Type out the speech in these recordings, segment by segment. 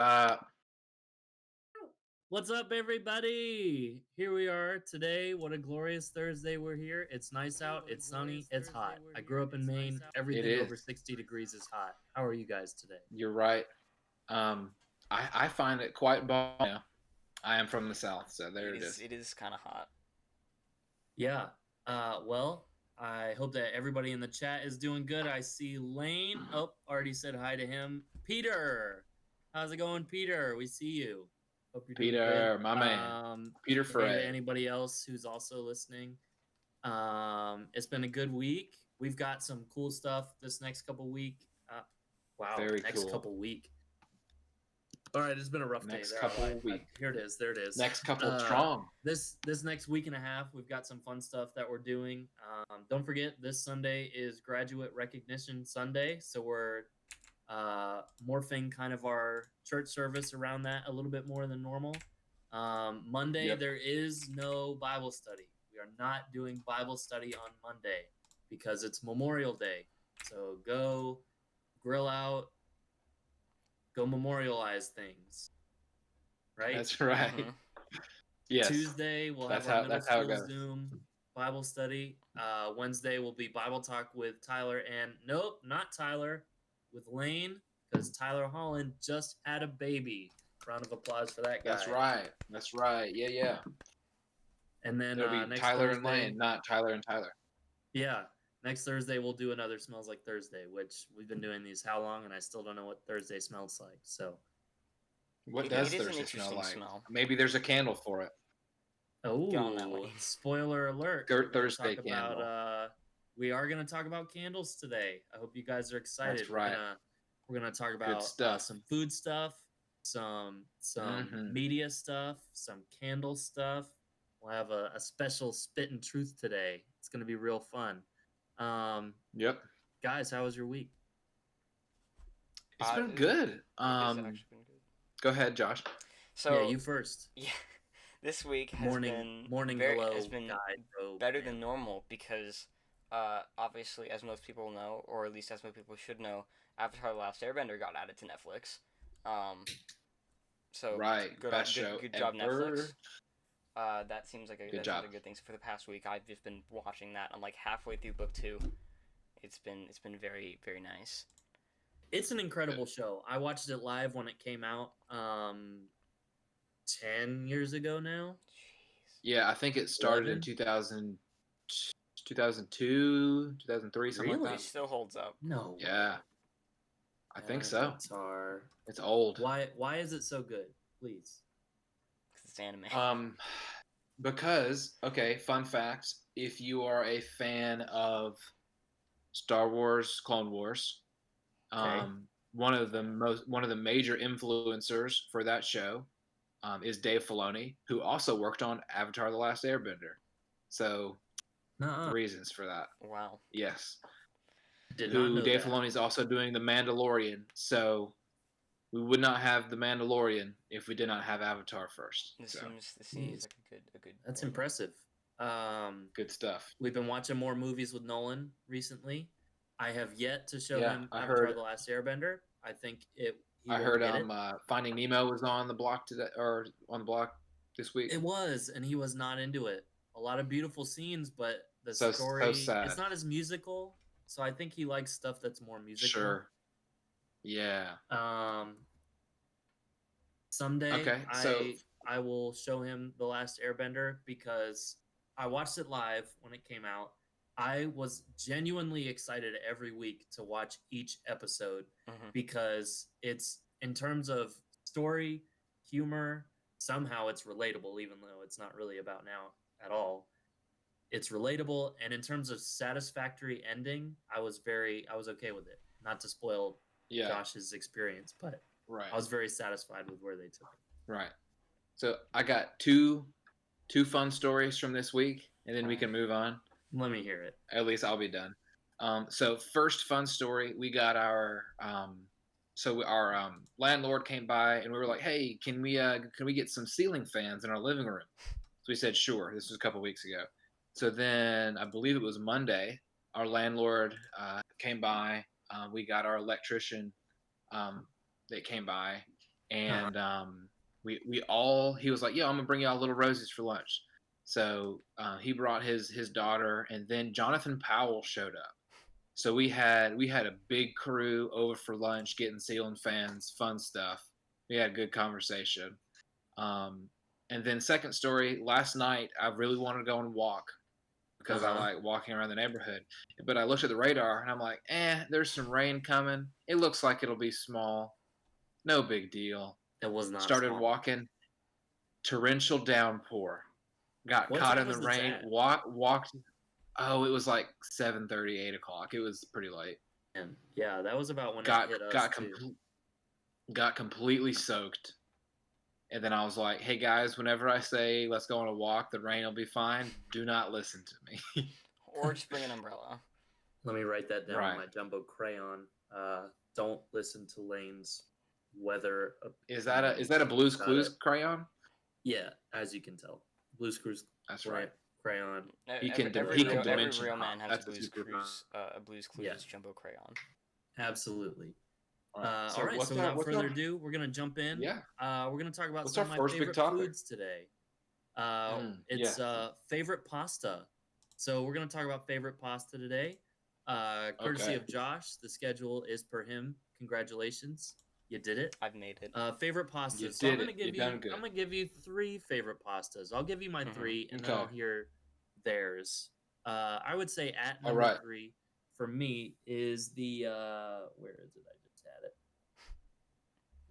Uh, What's up, everybody? Here we are today. What a glorious Thursday we're here. It's nice out. It's sunny. It's hot. I grew up in Maine. it Everything over is. 60 degrees is hot. How are you guys today? You're right. Um, I find it quite balmy. I am from the South, so there It it is. is. It is kind of hot. Yeah. Well, I hope that everybody in the chat is doing good. I see Lane. Oh, already said hi to him. Peter. How's it going, Peter? We see you. Hope you're doing good. Peter, my man. Peter Hey to Frey. anybody else who's also listening. It's been a good week. We've got some cool stuff this next couple week. Wow, Very next cool. couple week. All right, it's been a rough day. Next There, I lied. couple week. Here it is. There it is. Next couple strong. This next week and a half, we've got some fun stuff that we're doing. Don't forget, this Sunday is Graduate Recognition Sunday, so we're morphing kind of our church service around that a little bit more than normal. Monday, Yep. there is no Bible study. We are not doing Bible study on Monday because it's Memorial Day. So go grill out, go memorialize things, right? That's right. Mhm. Yes. Tuesday, we'll have our middle That's how it school goes. Zoom Bible study. Wednesday will be Bible talk with Tyler and nope, not Tyler, with Lane because Tyler Holland just had a baby. Round of applause for that guy. That's right. That's right. Yeah. And then It'll be next Tyler Thursday, and Lane, not Tyler and Tyler. yeah, next Thursday we'll do another Smells Like Thursday, which we've been doing these how long, and I still don't know what Thursday smells like. So, What It does is an Thursday smell interesting like? smell. Maybe there's a candle for it. Gone that oh, way. spoiler alert! Gert We're gonna Thursday talk candle. about we are gonna talk about candles today. I hope you guys are excited. That's right. We're gonna talk Good about stuff. some food stuff, some Mhm. media stuff, some candle stuff. We'll have a special spit and truth today. It's gonna be real fun. Yep. Guys, how was your week? It's been It good. has actually been good. Go ahead, Josh. So Yeah, you first. yeah, this week has Morning hello, guy, bro, better man. than normal because, obviously, as most people know, or at least as most people should know, Avatar: The Last Airbender got added to Netflix. So Right, best show good job, ever. Netflix. That seems like Good job. a good thing. So for the past week, I've just been watching that. I'm like halfway through book 2. It's been very very nice. It's an incredible show. I watched it live when it came out 10 years ago now. Jeez. Yeah, I think it started 11? in 2002, 2003, something Really? like It that. still holds up. No. Yeah, I think so. Avatar. It's old. Why is it so good? Please. Because it's anime. Because okay, fun fact: if you are a fan of Star Wars, Clone Wars, Okay. one of the major influencers for that show is Dave Filoni, who also worked on Avatar: The Last Airbender. So, Nuh-uh. reasons for that. Wow. Yes. Did not Who know Dave that. Filoni is also doing The Mandalorian. So, we would not have The Mandalorian if we did not have Avatar first. This So, seems like a good. That's order. impressive. good stuff. We've been watching more movies with Nolan recently. I have yet to show Yeah, him I Avatar: heard. The Last Airbender. I think he I won't heard get it. Finding Nemo was on the block today, or on the block this week. It was, and he was not into it. A lot of beautiful scenes, but the So story, sad. it's not as musical. So I think he likes stuff that's more musical. Sure. Yeah. Someday Okay. So I will show him The Last Airbender because I watched it live when it came out. I was genuinely excited every week to watch each episode because it's, in terms of story, humor, somehow it's relatable, even though it's not really about now at all. It's relatable, and in terms of satisfactory ending, I was okay with it. Not to spoil yeah. Josh's experience, but Right. I was very satisfied with where they took it. Right. So I got two fun stories from this week, and then we can move on. Let me hear it. At least I'll be done. So first fun story, we got our landlord came by, and we were like, hey, can we get some ceiling fans in our living room? So we said sure. This was a couple weeks ago. So then I believe it was Monday. Our landlord came by. We got our electrician that came by, and he was like, "Yo, I'm gonna bring y'all little roses for lunch." So he brought his daughter, and then Jonathan Powell showed up. So we had a big crew over for lunch, getting ceiling fans, fun stuff. We had a good conversation. Um, and then second story, last night I really wanted to go and walk because I Uh-huh. like walking around the neighborhood. But I looked at the radar and I'm like, there's some rain coming. It looks like it'll be small. No big deal. It was not Started small. walking, torrential downpour. Got What caught time in the was this rain, at? walked. Oh, it was like 7:30, 8 o'clock. It was pretty late. And yeah, that was about when it Got hit us got too. got completely soaked. And then I was like, "Hey guys, whenever I say let's go on a walk, the rain will be fine. Do not listen to me." Or just bring an umbrella. Let me write that down on Right. my jumbo crayon. Don't listen to Lane's weather. Is that a Blue's Clues crayon? Yeah, as you can tell, Blue's Clues. That's right. Crayon. Every dimension real hop. man has That's a a super Blue's Clues Yeah. jumbo crayon. Absolutely. All right. All right. So without further ado, we're gonna jump in. Yeah. We're gonna talk about What's some our of my first big favorite topic? foods today. It's favorite pasta. So we're gonna talk about favorite pasta today. Courtesy Okay. of Josh. The schedule is per him. Congratulations, you did it. I've made it. Favorite pastas. You So I'm did gonna it. give You done you. good. I'm gonna give you 3 favorite pastas. I'll give you my 3, and then I'll Okay. hear theirs. I would say at All number right. 3 for me is the where is it? I just had it.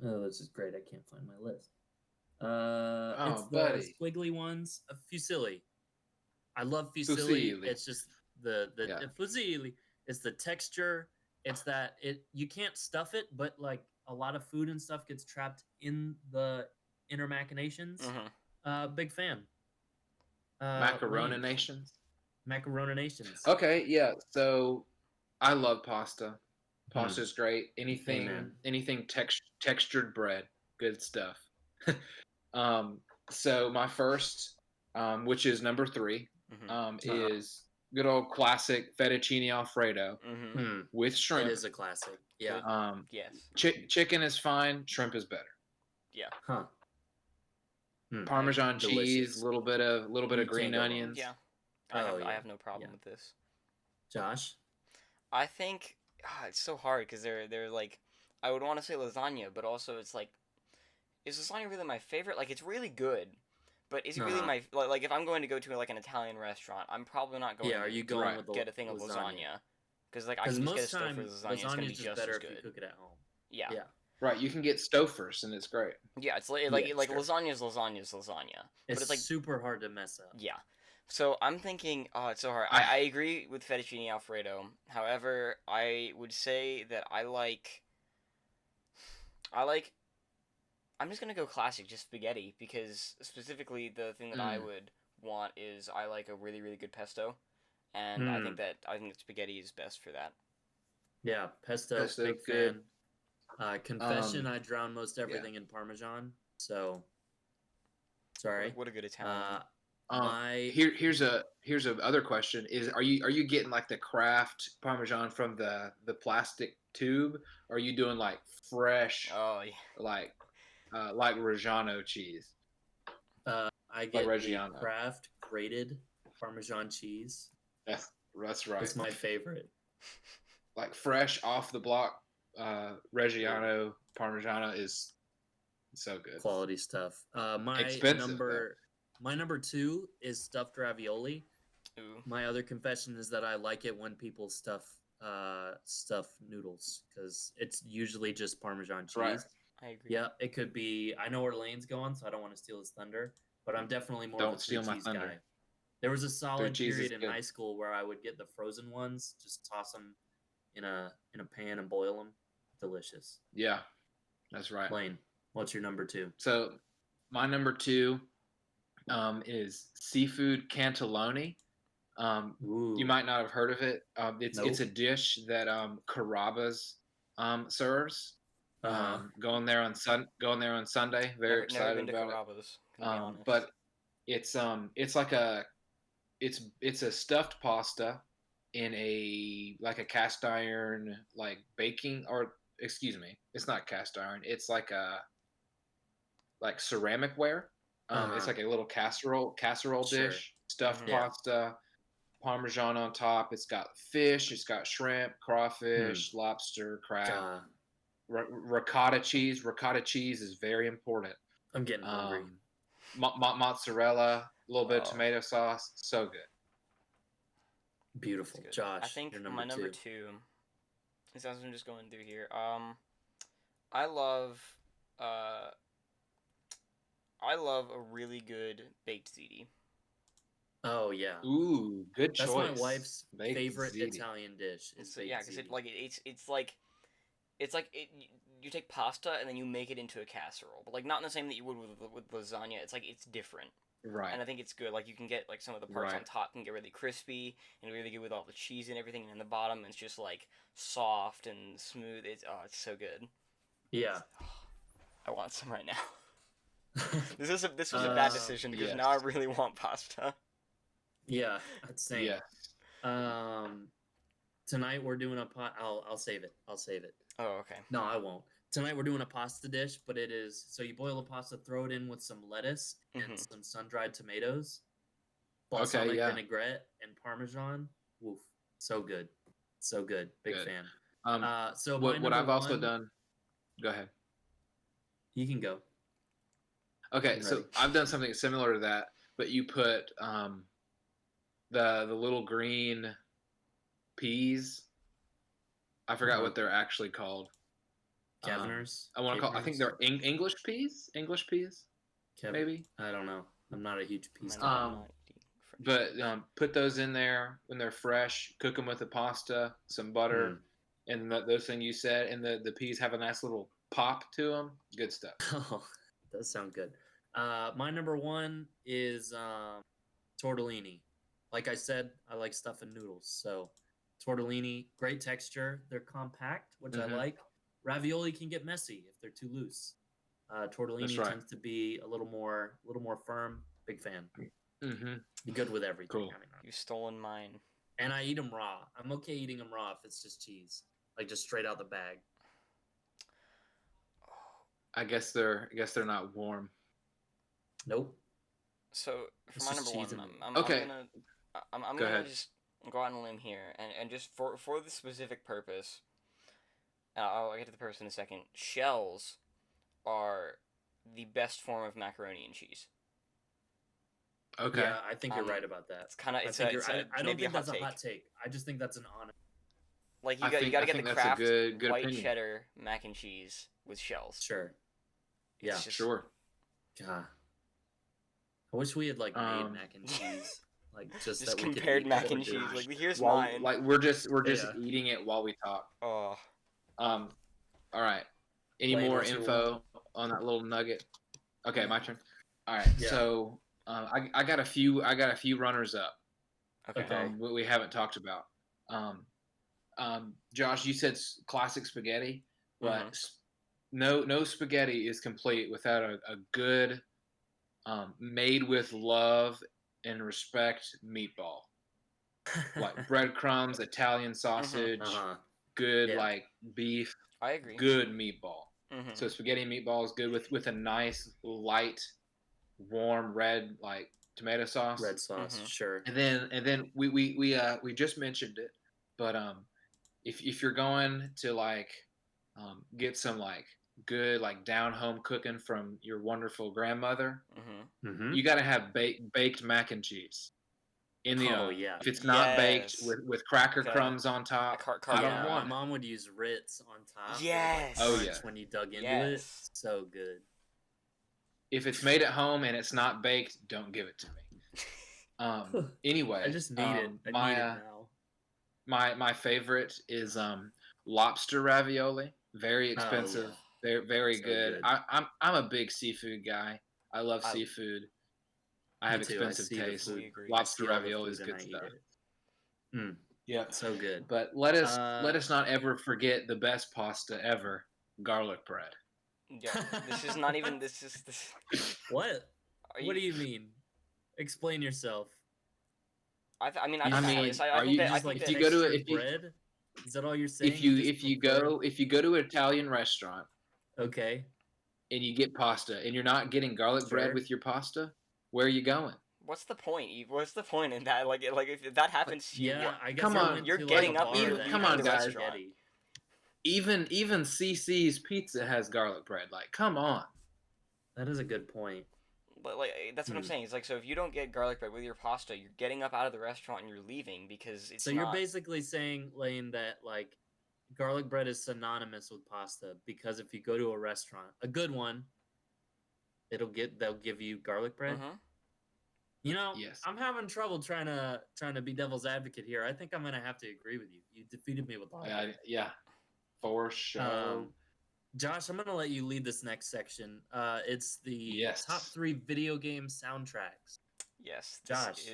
Oh, this is great. I can't find my list. It's buddy. the squiggly ones. Fusilli. I love fusilli. Fusilli. It's just the fusilli. It's the texture. It's that you can't stuff it, but like a lot of food and stuff gets trapped in the inner machinations. Big fan. Macaroni Lane. nations. Macaroni nations. Okay, yeah. So I love pasta. Pasta's great. Amen. Anything textured bread, good stuff. So my first, which is number 3, is good old classic fettuccine alfredo with shrimp. It is a classic. Yeah. Yes. Chicken is fine. Shrimp is better. Yeah. Huh. Parmesan Delicious. cheese, little bit of You green can't go wrong. onions. Yeah. Oh, I have no problem with this. Josh? I think it's so hard because they're like, I would want to say lasagna, but also it's like, is lasagna really my favorite? Like, it's really good, but is it really my like? If I'm going to go to like an Italian restaurant, I'm probably not going. Yeah, are you going with get a thing of lasagna? Because like I Because can just most get a time Stouffer's lasagna. It's gonna be lasagna's just just better as if you good. cook it at home. Yeah. Yeah. Right, you can get Stouffer's and it's great. Yeah, it's like Yeah, like sure. lasagna's lasagna. It's But it's like super hard to mess up. yeah. So I'm thinking, it's so hard. I agree with fettuccine alfredo. However, I would say that I like. I'm just gonna go classic, just spaghetti, because specifically the thing that I would want is I like a really really good pesto, and I think that spaghetti is best for that. Yeah, pesto Pesto's big good. fan. Confession, I drown most everything in Parmesan. So sorry. What a good Italian. Here's a other question: are you getting like the Kraft Parmesan from the plastic tube, or are you doing like fresh, Oh yeah. like Reggiano cheese? I get the Reggiano. Kraft grated Parmesan cheese. That's right. It's my favorite. Like fresh off the block, Reggiano Parmigiano is so good. Quality stuff. My Expensive, number 2 is stuffed ravioli. Ooh. My other confession is that I like it when people stuff noodles because it's usually just Parmesan cheese. Right. I agree. Yeah, it could be. I know where Lane's going, so I don't want to steal his thunder. But I'm definitely more of a steal my cheese thunder. guy. There was a solid cheese period is in good. high school where I would get the frozen ones, just toss them in a pan and boil them. Delicious. Yeah, that's right. Lane, what's your number 2? So my number 2 is seafood cantaloni. You might not have heard of it. It's a dish that Carrabba's serves. Going there on Sunday. Very excited never been to about Carrabba's, it. But it's like it's a stuffed pasta in a cast iron baking, or excuse me, it's not cast iron. It's like like ceramic ware. It's like a little casserole Sure. dish, stuffed Mhm. pasta, Parmesan on top. It's got fish, it's got shrimp, crawfish, lobster, crab, ricotta cheese. Ricotta cheese is very important. I'm getting hungry. Mozzarella, a little bit of Oh. tomato sauce. So good. Beautiful. Good. Josh, I think your my number 2 is, as I'm just going through here. I love uh I love a really good baked ziti. Oh yeah. Ooh, good choice. That's my wife's Baked favorite ziti. Italian dish. Is baked Yeah, because ziti. it's like you take pasta and then you make it into a casserole, but like not in the same that you would with lasagna. It's like it's different. Right. And I think it's good. Like you can get like some of the parts on Right. top can get really crispy and really good with all the cheese and everything, and in the bottom it's just like soft and smooth. It's so good. Yeah. I want some right now. This was a bad decision because now I really want pasta. Yeah, that's same. Yeah. Tonight we're doing a pot. I'll save it. I'll save it. Oh, okay. No, I won't. Tonight we're doing a pasta dish, but it is so you boil the pasta, throw it in with some lettuce and some sun-dried tomatoes, balsamic vinaigrette and Parmesan. Woof, so good, so good. Big fan. So what I've also done. Go ahead. You can go. Okay, so I've done something similar to that, but you put the little green peas. I forgot what they're actually called. Caverners. I want to call. I think they're English peas. English peas. Maybe. I don't know. I'm not a huge peas. But put those in there when they're fresh. Cook them with the pasta, some butter, and those things you said. And the peas have a nice little pop to them. Good stuff. Oh, does sound good. My number 1 is tortellini. Like I said, I like stuff and noodles. So tortellini, great texture. They're compact, which I like. Ravioli can get messy if they're too loose. Tortellini tends to be a little more firm. Big fan. Be good with everything. Cool. I mean, You've stolen mine. And I eat them raw. I'm okay eating them raw if it's just cheese, like just straight out the bag. I guess they're not warm. Nope. So for my number 1, I'm Go gonna ahead. just go out on a limb here and just for the specific purpose. I'll get to the purpose in a second. Shells are the best form of macaroni and cheese. Okay. Yeah, I think you're right about that. It's kind of. I don't think that's a hot take. I just think that's an honest. Like you got to get the Kraft white cheddar mac and cheese with shells. Sure. Yeah. Sure. God. I wish we had like made mac and cheese, like just that compared mac and cheese. Like here's mine. Like we're just eating it while we talk. Oh. All right. Any more info on that little nugget? Okay, my turn. All right. Yeah. So I got a few runners up. Okay. We haven't talked about. Josh, you said classic spaghetti, but no spaghetti is complete without a good made with love and respect meatball. Like breadcrumbs, Italian sausage, good like beef. I agree. Good meatball. So spaghetti and meatball is good with a nice light, warm red like tomato sauce. Red sauce, sure. And then we just mentioned it, but if you're going to like get some like good like down home cooking from your wonderful grandmother, you got to have baked mac and cheese in the oven. Yeah. If it's not baked with cracker crumbs on top, I don't want my mom would use Ritz on top. Yes. Oh yeah. When you dug into it, so good. If it's made at home and it's not baked, don't give it to me. Anyway, I just need it. I need it now. My favorite is lobster ravioli. Very expensive. Very so good. I'm a big seafood guy. I love seafood. I have expensive taste. Lobster ravioli is good stuff. Yeah, so good. But let us not ever forget the best pasta ever: garlic bread. Yeah, this is not even. This is this. What? What do you mean? Explain yourself. I think if you go to bread, is that all you're saying? If you go to an Italian restaurant, okay, and you get pasta, and you're not getting garlic bread with your pasta, where are you going? What's the point? What's the point in that? Like if that happens to you, I guess come I on, went you're to getting like a up, bar you're that come leaving on, the has guys. restaurant. spaghetti. Even CC's Pizza has garlic bread. Like, come on. That is a good point. But like that's what I'm saying. It's like, so if you don't get garlic bread with your pasta, you're getting up out of the restaurant and you're leaving because it's So you're basically saying, Lane, that like garlic bread is synonymous with pasta because if you go to a restaurant, a good one, they'll give you garlic bread. Mm-hmm. You know, Yes. I'm having trouble trying to be devil's advocate here. I think I'm gonna have to agree with you. You defeated me with logic. Yeah, for sure. Josh, I'm gonna let you lead this next section. It's the top 3 video game soundtracks. Yes, Josh,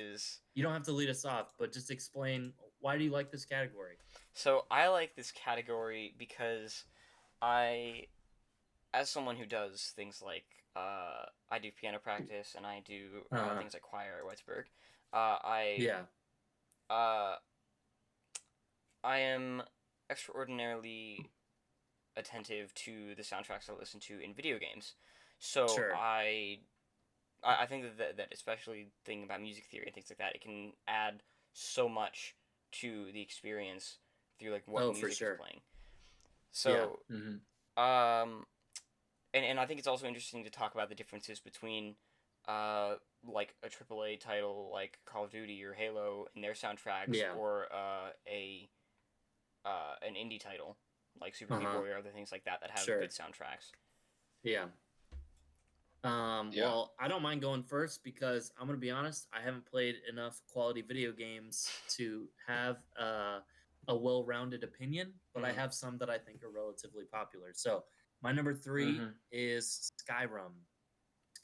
you don't have to lead us off, but just explain, why do you like this category? So I like this category because as someone who does things like I do piano practice and I do things like choir at Whitesburg, I am extraordinarily attentive to the soundtracks I listen to in video games. So I think that especially thinking about music theory and things like that, it can add so much to the experience through like what music is playing. So and I think it's also interesting to talk about the differences between like a AAA title like Call of Duty or Halo and their soundtracks, or an indie title like Super Meat Boy or other things like that have good soundtracks. Well, I don't mind going first because I'm gonna be honest, I haven't played enough quality video games to have a well-rounded opinion, but I have some that I think are relatively popular. So my number 3 is Skyrim.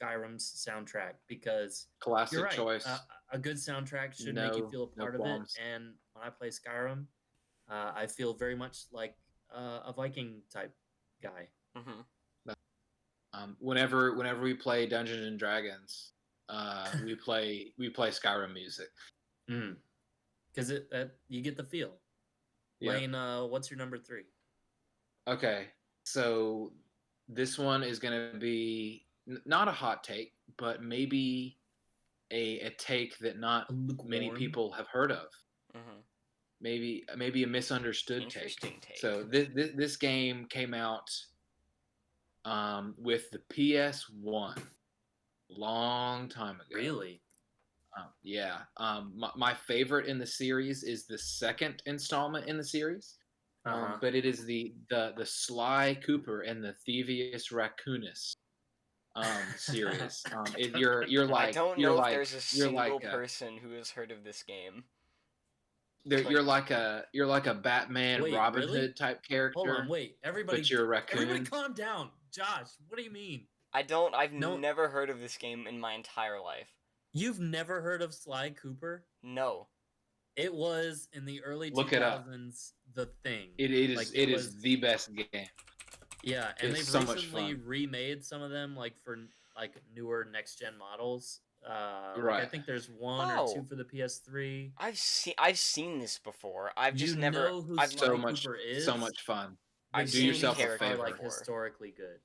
Skyrim's soundtrack, because classic you're right, choice. A good soundtrack should make you feel a part of it. And when I play Skyrim, I feel very much like a Viking type guy. Whenever we play Dungeons and Dragons, we play Skyrim music. Because you get the feel. Lane, what's your number 3? Okay, so this one is gonna be not a hot take, but maybe a take that not many people have heard of. Maybe a misunderstood take. So this game came out with the PS1 long time ago. Really? My favorite in the series is the second installment in the series. But it is the Sly Cooper and the Thievius Raccoonus series. You're like, I don't know if there's a single person who has heard of this game. You're like a Batman Robin Hood type character. Hold on, wait, everybody! But you're a raccoon. Everybody, calm down, Josh. What do you mean? I've never heard of this game in my entire life. You've never heard of Sly Cooper? No. It was in the early 2000s the thing. It is the best game. Yeah, and they've recently remade some of them like for like newer next gen models. Like I think there's 1 or 2 for the PS3. I've seen this before. I've just never. Know who I've Sly Cooper is? So much fun. Do yourself a favor. Like historically good.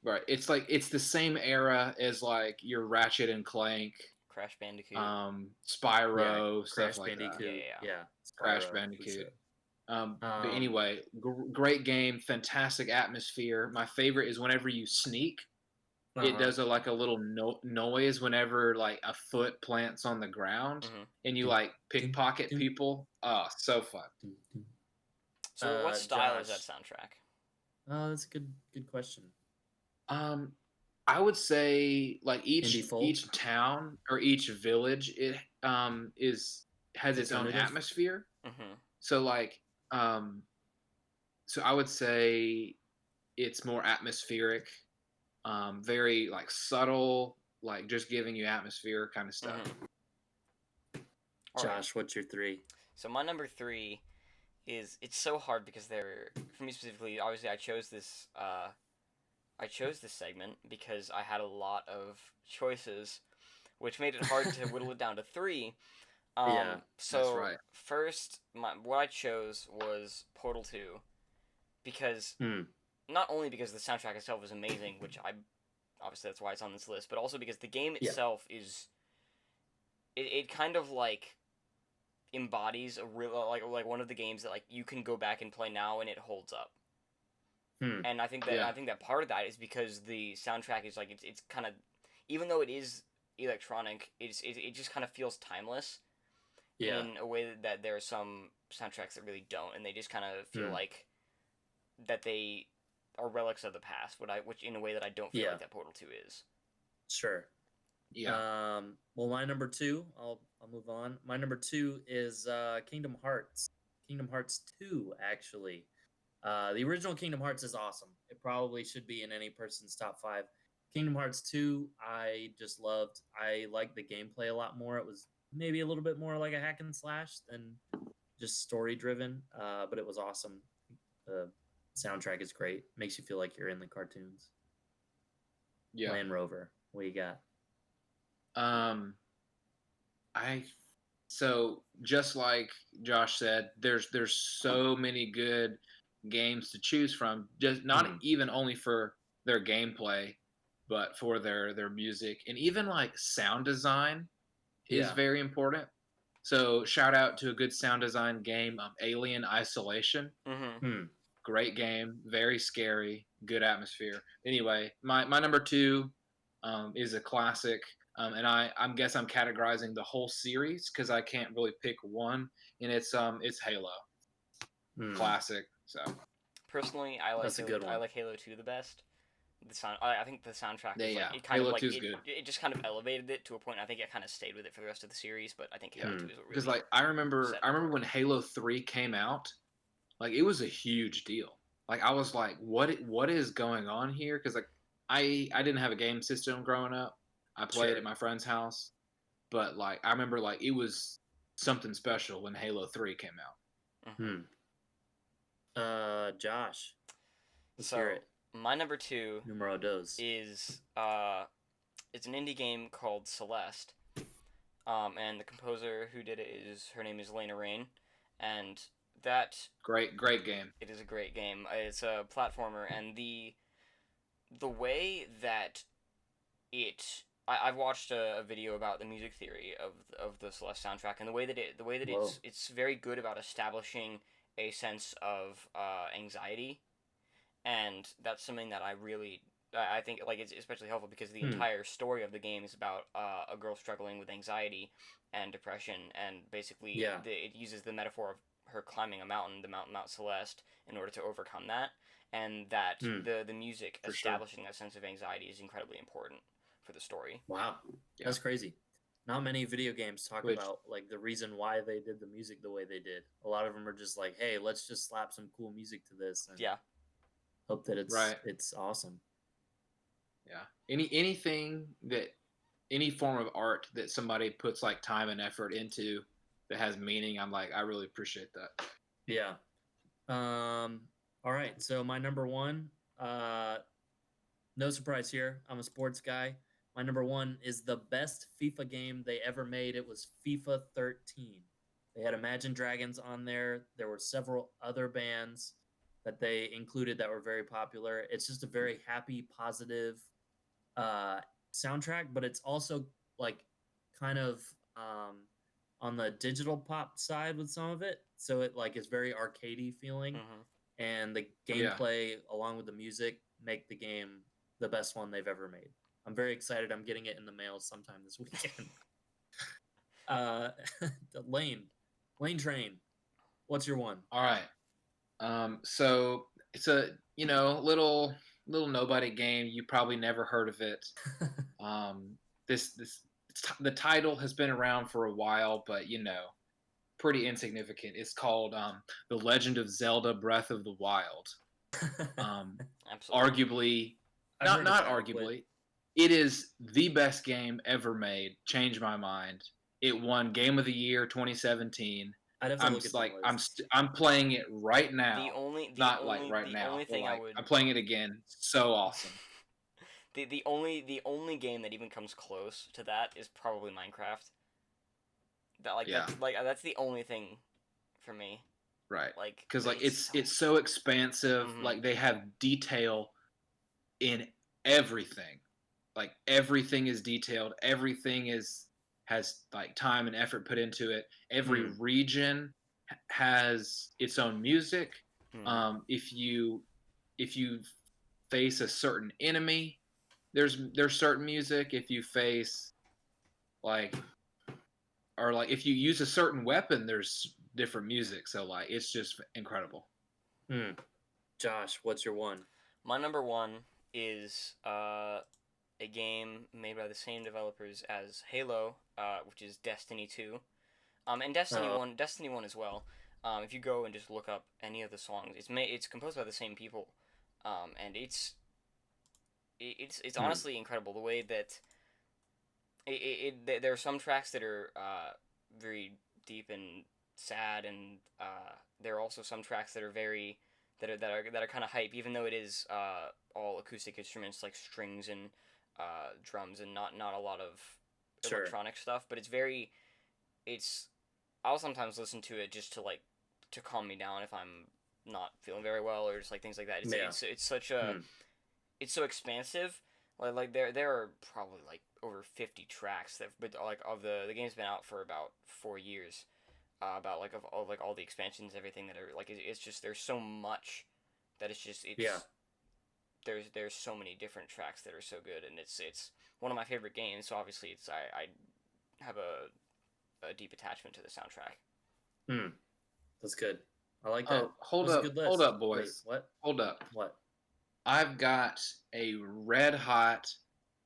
Right. It's like it's the same era as like your Ratchet and Clank, Crash Bandicoot, Spyro, stuff Crash like Bandicoot. that. Yeah. Crash Bandicoot. But anyway, great game, fantastic atmosphere. My favorite is whenever you sneak, it does a little noise whenever like a foot plants on the ground, and you like pickpocket people. Oh, so fun. So what style is that soundtrack? That's a good question. I would say like each town or each village has its own atmosphere. So like so I would say it's more atmospheric, very like subtle, like just giving you atmosphere kind of stuff. Josh, what's your 3? So my number 3 is, it's so hard because for me specifically, obviously I chose this segment because I had a lot of choices, which made it hard to whittle it down to 3. So that's right. First, what I chose was Portal 2, because not only because the soundtrack itself is amazing, which obviously that's why it's on this list, but also because the game itself is it kind of like embodies a real like one of the games that like you can go back and play now and it holds up. And I think that part of that is because the soundtrack is like it's kind of, even though it is electronic, it just kind of feels timeless. In a way that there are some soundtracks that really don't, and they just kind of feel like that they are relics of the past. Which in a way that I don't feel like that Portal 2 is. Sure. Yeah. Well, my number 2, I'll move on. My number 2 is Kingdom Hearts. Kingdom Hearts 2, actually. The original Kingdom Hearts is awesome. It probably should be in any person's top 5. Kingdom Hearts 2, I just loved. I liked the gameplay a lot more. It was maybe a little bit more like a hack and slash than just story driven, but it was awesome. The soundtrack is great. Makes you feel like you're in the cartoons. Yeah. Land Rover, what you got? So just like Josh said, there's so many good games to choose from. Just not even only for their gameplay, but for their music, and even like sound design is very important. So shout out to a good sound design game, Alien Isolation. Great game, very scary, good atmosphere. Anyway, my number 2 is a classic, and I'm guess I'm categorizing the whole series because I can't really pick one, and it's Halo. Classic. So personally, I like Halo 2 the best. I think the soundtrack is like, it kind Halo of like 2's good. It just kind of elevated it to a point. I think it kind of stayed with it for the rest of the series, but I think Halo 2 is what really, because like I remember when Halo 3 came out, like it was a huge deal. Like I was like, what is going on here? Because like I didn't have a game system growing up. I played at my friend's house, but like I remember like it was something special when Halo 3 came out. Josh, let's hear it. My number 2 Numero dos. is it's an indie game called Celeste. And the composer who did it her name is Lena Raine, and that great game. It is a great game. It's a platformer, and the way that I've watched a video about the music theory of the Celeste soundtrack, and the way that it's very good about establishing a sense of anxiety. And that's something that I think like it's especially helpful because the entire story of the game is about a girl struggling with anxiety and depression, and basically it uses the metaphor of her climbing a mountain, the mountain Mount Celeste, in order to overcome that, and that the music establishing that sense of anxiety is incredibly important for the story. Wow, that's crazy. Not many video games talk about like the reason why they did the music the way they did. A lot of them are just like, hey, let's just slap some cool music to this. And hope that it's awesome. Yeah. Any form of art that somebody puts like time and effort into that has meaning, I'm like, I really appreciate that. Yeah. All right. So my number 1, no surprise here. I'm a sports guy. My number 1 is the best FIFA game they ever made. It was FIFA 13. They had Imagine Dragons on there. There were several other bands that they included that were very popular. It's just a very happy, positive soundtrack, but it's also like kind of on the digital pop side with some of it. So it like is very arcadey feeling, and the gameplay along with the music make the game the best one they've ever made. I'm very excited. I'm getting it in the mail sometime this weekend. Lane Train. What's your one? All right. So it's a little nobody game. You probably never heard of it. The title has been around for a while, but pretty insignificant. It's called The Legend of Zelda: Breath of the Wild. Arguably, not arguably, it is the best game ever made. Changed my mind. It won Game of the Year 2017. I'm playing it right now. I'm playing it again. So awesome. The only game that even comes close to that is probably Minecraft. That's the only thing for me. Right. Like, Because like it's so expansive. Mhm. Like they have detail in everything. Like everything is detailed. Everything has like time and effort put into it. Every region has its own music. If you face a certain enemy, there's certain music. If you face like or like if you use a certain weapon, there's different music. So like it's just incredible. Josh, what's your one? My number one is a game made by the same developers as Halo, which is Destiny 2. And Destiny 1 as well. If you go and just look up any of the songs, it's composed by the same people, and it's honestly incredible the way that there are some tracks that are very deep and sad, and there are also some tracks that are very that are kind of hype, even though it is all acoustic instruments like strings and drums and not a lot of electronic stuff. But I'll sometimes listen to it just to calm me down if I'm not feeling very well or just like things like that. It's such a it's so expansive. Like there are probably like over 50 tracks but like of the game's been out for about 4 years. About like of all the expansions, everything that are like it's just there's so much that there's so many different tracks that are so good, and it's one of my favorite games. So obviously I have a deep attachment to the soundtrack. That's good. I like that. Hold up, boys. Wait, what? Hold up. What? I've got a red hot,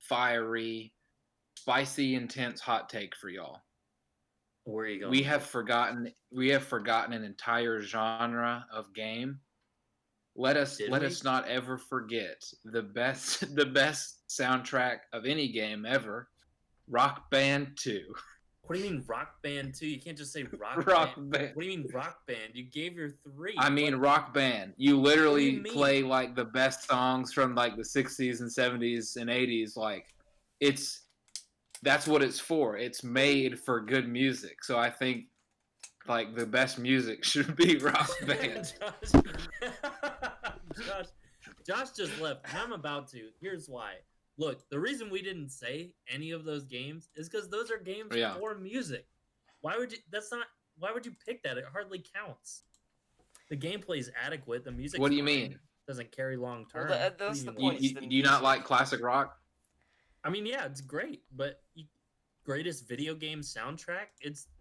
fiery, spicy, intense hot take for y'all. Where are you going? We have forgotten an entire genre of game. Let us not ever forget the best soundtrack of any game ever, Rock Band 2. What do you mean Rock Band 2? You can't just say Rock Band. What do you mean Rock Band? You gave your 3. I mean Rock Band. You literally play like the best songs from like the 60s and 70s and 80s. Like that's what it's for. It's made for good music. So I think like the best music should be Rock Band. Josh just left. And I'm about to. Here's why. Look, the reason we didn't say any of those games is because those are games for music. Why would you pick that? It hardly counts. The gameplay is adequate. The music. What do you mean? Doesn't carry long term. Well, that's the point. Do you not like classic rock? I mean, yeah, it's great, but greatest video game soundtrack.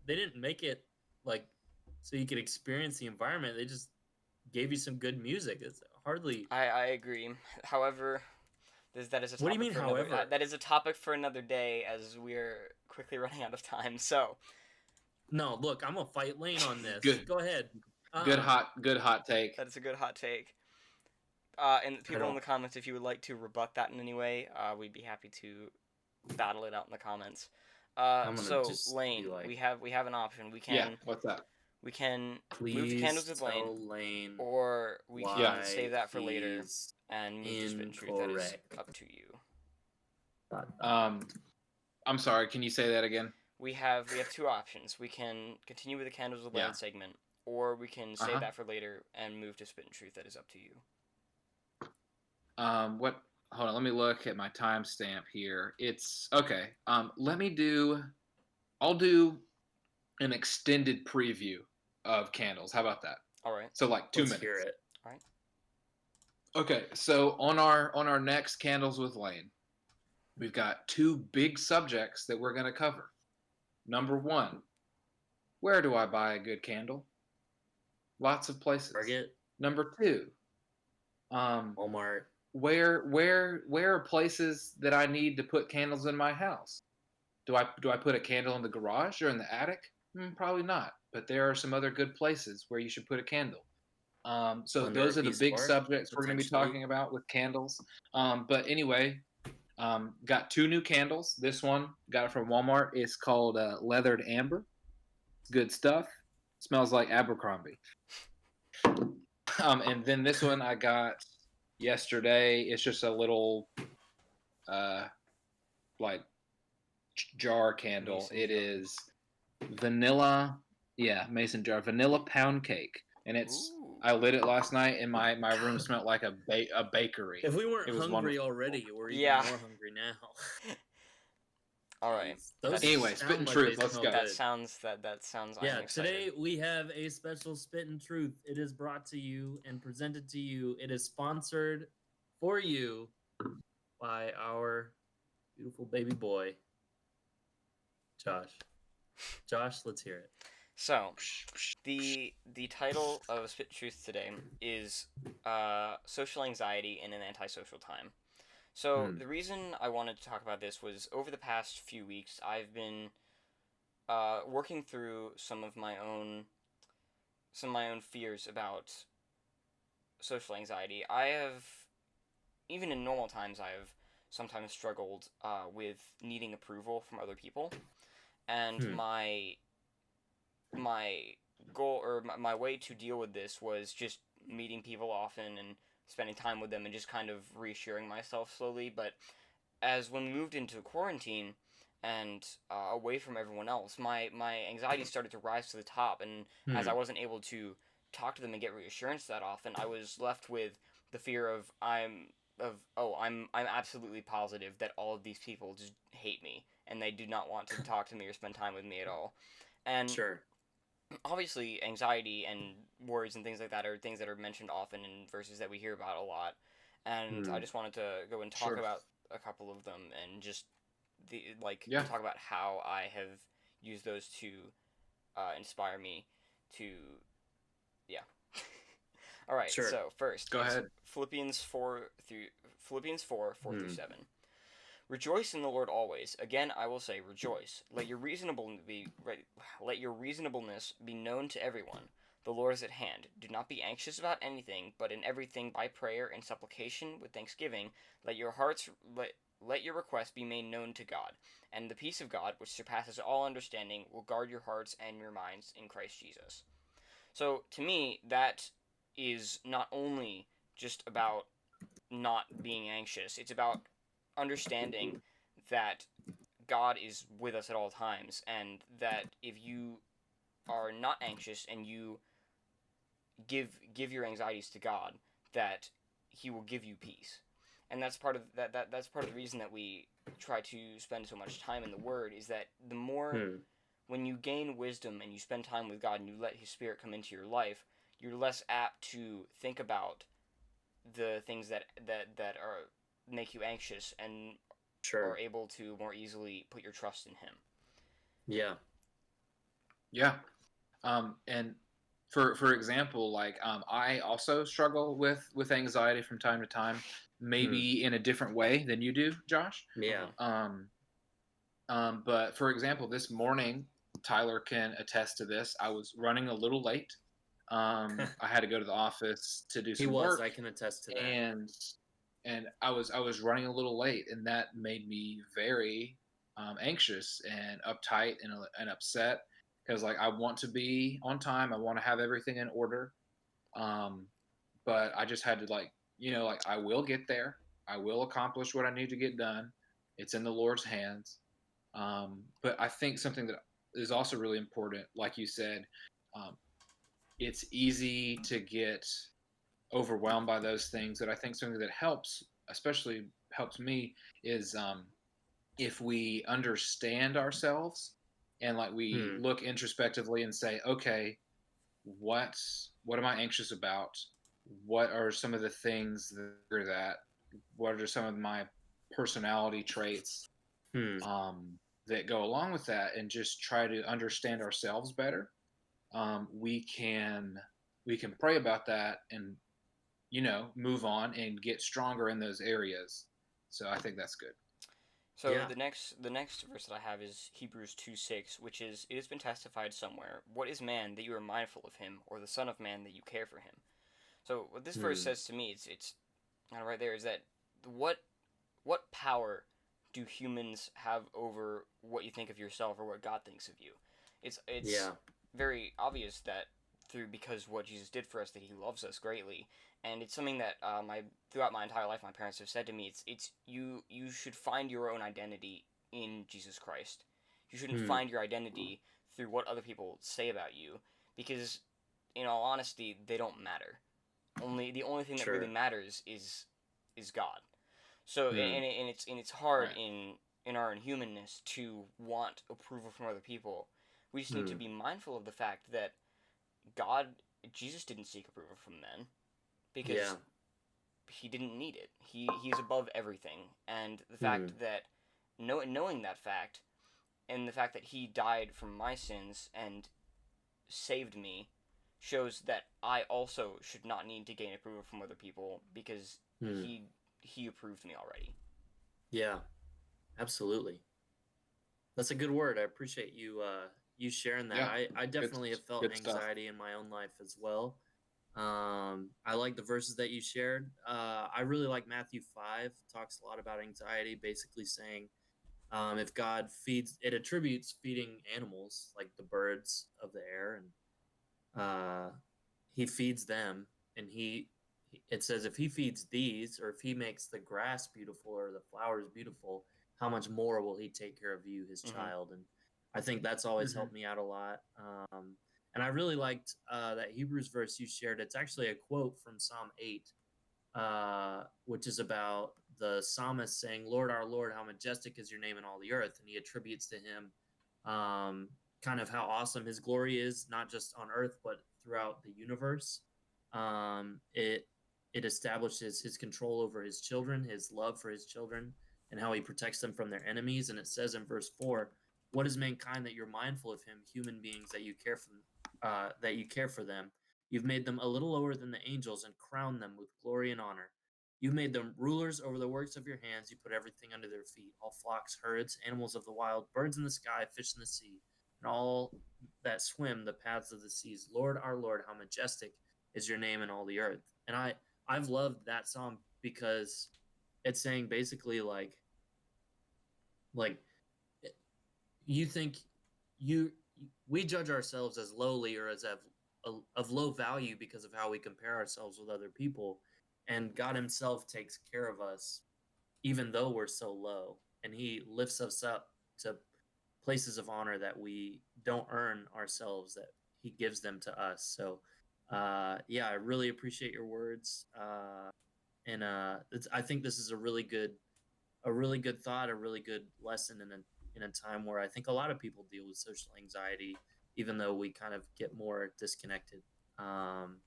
They didn't make it like so you could experience the environment. They just gave you some good music. It's hardly. I agree. However, that is a topic. What do you mean? However, that is a topic for another day, as we're quickly running out of time. So. No, look, I'm gonna fight Lane on this. Good. Go ahead. Good hot take. That is a good hot take. And people in the comments, if you would like to rebut that in any way, we'd be happy to battle it out in the comments. So Lane, we have an option. We can. Yeah. What's that? We can move to Candles with Lane, or we can save that for later and move to Spit and Truth. That is up to you. I'm sorry. Can you say that again? We have 2 options. We can continue with the Candles with Lane segment, or we can save that for later and move to Spit and Truth. That is up to you. What? Hold on. Let me look at my timestamp here. It's okay. I'll do an extended preview of Candles. How about that? All right. So like 2 minutes. Hear it. All right. Okay. So on our next Candles with Lane, we've got 2 big subjects that we're going to cover. Number 1, where do I buy a good candle? Lots of places. Target. Number 2, Walmart. Where are places that I need to put candles in my house? Do I put a candle in the garage or in the attic? Probably not. But there are some other good places where you should put a candle. So those are the big subjects we're going to be talking about with candles. But anyway, got 2 new candles. This one got it from Walmart. It's called Leathered Amber. It's good stuff. Smells like Abercrombie. And then this one I got yesterday. It's just a little like jar candle. It is vanilla, mason jar, vanilla pound cake. and Ooh. I lit it last night, and my room smelled like a bakery. If we weren't It was hungry wonderful. already, we're even Yeah. more hungry now. All right. Jeez. Those Anyway, sound spitting like truth. they Let's smell go. That good. sounds I Yeah, am excited. today we have a special Spit and Truth. It is brought to you and presented to you. It is sponsored for you by our beautiful baby boy, Josh. Josh, let's hear it. So, the title of Spit Truth today is social anxiety in an antisocial time. So the reason I wanted to talk about this was over the past few weeks I've been working through some of my own fears about social anxiety. I have, even in normal times, I have sometimes struggled with needing approval from other people, and my goal or my way to deal with this was just meeting people often and spending time with them and just kind of reassuring myself slowly. But as when we moved into quarantine and away from everyone else, my anxiety started to rise to the top, and as I wasn't able to talk to them and get reassurance that often, I was left with the fear of I'm absolutely positive that all of these people just hate me and they do not want to talk to me or spend time with me at all. And Sure. obviously anxiety and worries and things like that are things that are mentioned often in verses that we hear about a lot, and I just wanted to go and talk about a couple of them and just talk about how I have used those to inspire me to all right. Sure. So first, Go ahead. Philippians 4 through 7. Rejoice in the Lord always. Again, I will say, rejoice. Let your reasonableness be known to everyone. The Lord is at hand. Do not be anxious about anything, but in everything by prayer and supplication with thanksgiving, let your requests be made known to God, and the peace of God, which surpasses all understanding, will guard your hearts and your minds in Christ Jesus. So to me, that is not only just about not being anxious. It's about understanding that God is with us at all times, and that if you are not anxious and you give your anxieties to God, that He will give you peace. And that's part of that's part of the reason that we try to spend so much time in the Word, is that the more when you gain wisdom and you spend time with God and you let His Spirit come into your life, you're less apt to think about the things that are make you anxious and are able to more easily put your trust in Him. Yeah. And for example, like I also struggle with anxiety from time to time, maybe in a different way than you do, Josh. Yeah. But for example, this morning, Tyler can attest to this. I was running a little late. I had to go to the office to do some work. I can attest to that. And I was running a little late, and that made me very anxious and uptight and upset, because like I want to be on time. I want to have everything in order. But I just had to like I will get there. I will accomplish what I need to get done. It's in the Lord's hands. But I think something that is also really important, like you said, um, it's easy to get overwhelmed by those things. That I think something that especially helps me, is if we understand ourselves and like we look introspectively and say, okay, what am I anxious about? What are some of the things that what are some of my personality traits that go along with that, and just try to understand ourselves better. We can pray about that and move on and get stronger in those areas. So I think that's good. So the next verse that I have is Hebrews 2:6, which is, "It has been testified somewhere, what is man that you are mindful of him, or the son of man that you care for him?" So what this verse says to me, it's right there, is that what power do humans have over what you think of yourself or what God thinks of you? It's very obvious that because what Jesus did for us, that He loves us greatly, and it's something that throughout my entire life my parents have said to me. It's you should find your own identity in Jesus Christ. You shouldn't find your identity through what other people say about you, because in all honesty, they don't matter. The only thing that really matters is God. So and it's hard in our inhumanness to want approval from other people. We just need to be mindful of the fact that God, Jesus didn't seek approval from men because he didn't need it. He's above everything, and the fact that knowing that fact, and the fact that he died for my sins and saved me, shows that I also should not need to gain approval from other people because he approved me already. Yeah, absolutely. That's a good word. I appreciate you sharing that. Yeah, I definitely have felt anxiety stuff. in my own life as well. I like the verses that you shared. I really like Matthew 5. It talks a lot about anxiety, basically saying if God feeds, it attributes feeding animals like the birds of the air, and he feeds them, and it says if he feeds these, or if he makes the grass beautiful or the flowers beautiful, how much more will he take care of you, his child? And I think that's always helped me out a lot. And I really liked that Hebrews verse you shared. It's actually a quote from Psalm 8, which is about the psalmist saying, Lord, our Lord, how majestic is your name in all the earth. And he attributes to him kind of how awesome his glory is, not just on earth, but throughout the universe. It establishes his control over his children, his love for his children, and how he protects them from their enemies. And it says in verse 4, what is mankind that you're mindful of him, human beings that you care for them. You've made them a little lower than the angels and crowned them with glory and honor. You made them rulers over the works of your hands. You put everything under their feet, all flocks, herds, animals of the wild, birds in the sky, fish in the sea, and all that swim the paths of the seas. Lord, our Lord, how majestic is your name in all the earth. And I've loved that psalm because it's saying basically like you think you we judge ourselves as lowly or as of low value because of how we compare ourselves with other people, and God himself takes care of us even though we're so low, and he lifts us up to places of honor that we don't earn ourselves, that he gives them to us. So yeah, I really appreciate your words, and I think this is a really good thought, a really good lesson in a time where I think a lot of people deal with social anxiety, even though we kind of get more disconnected. Um,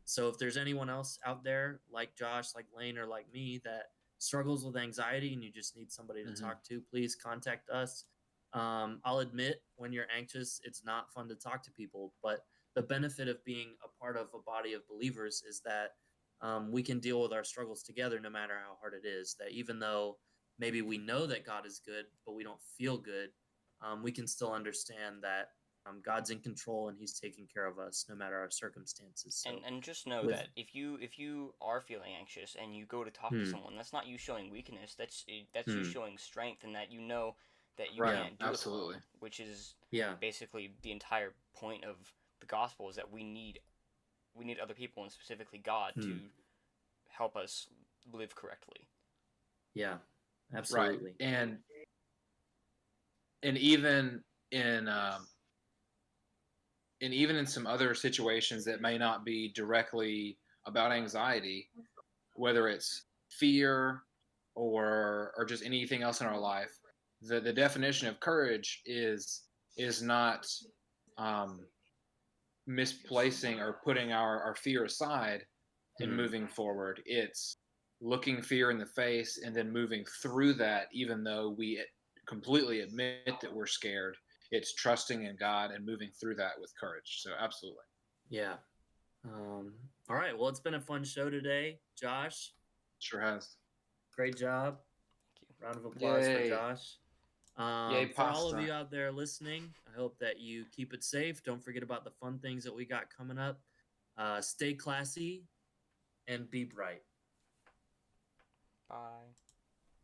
so if there's anyone else out there like Josh, like Lane, or like me that struggles with anxiety and you just need somebody to talk to, please contact us. I'll admit, when you're anxious, it's not fun to talk to people, but the benefit of being a part of a body of believers is that we can deal with our struggles together no matter how hard it is. That even though maybe we know that God is good, but we don't feel good, we can still understand that God's in control and he's taking care of us no matter our circumstances. So and just know that if you are feeling anxious and you go to talk to someone, that's not you showing weakness. That's you showing strength, and that you know that you can't do it alone, which is basically the entire point of the gospel, is that we need other people, and specifically God, to help us live correctly. Yeah, absolutely. Right. And even in some other situations that may not be directly about anxiety, whether it's fear or just anything else in our life, the definition of courage is not misplacing or putting our fear aside and moving forward. It's looking fear in the face and then moving through that, even though we completely admit that we're scared. It's trusting in God and moving through that with courage. So absolutely. Yeah. All right. Well, it's been a fun show today, Josh. Sure has. Great job. Thank you. Round of applause for Josh. Yay, for all of you out there listening, I hope that you keep it safe. Don't forget about the fun things that we got coming up. Stay classy and be bright. Bye.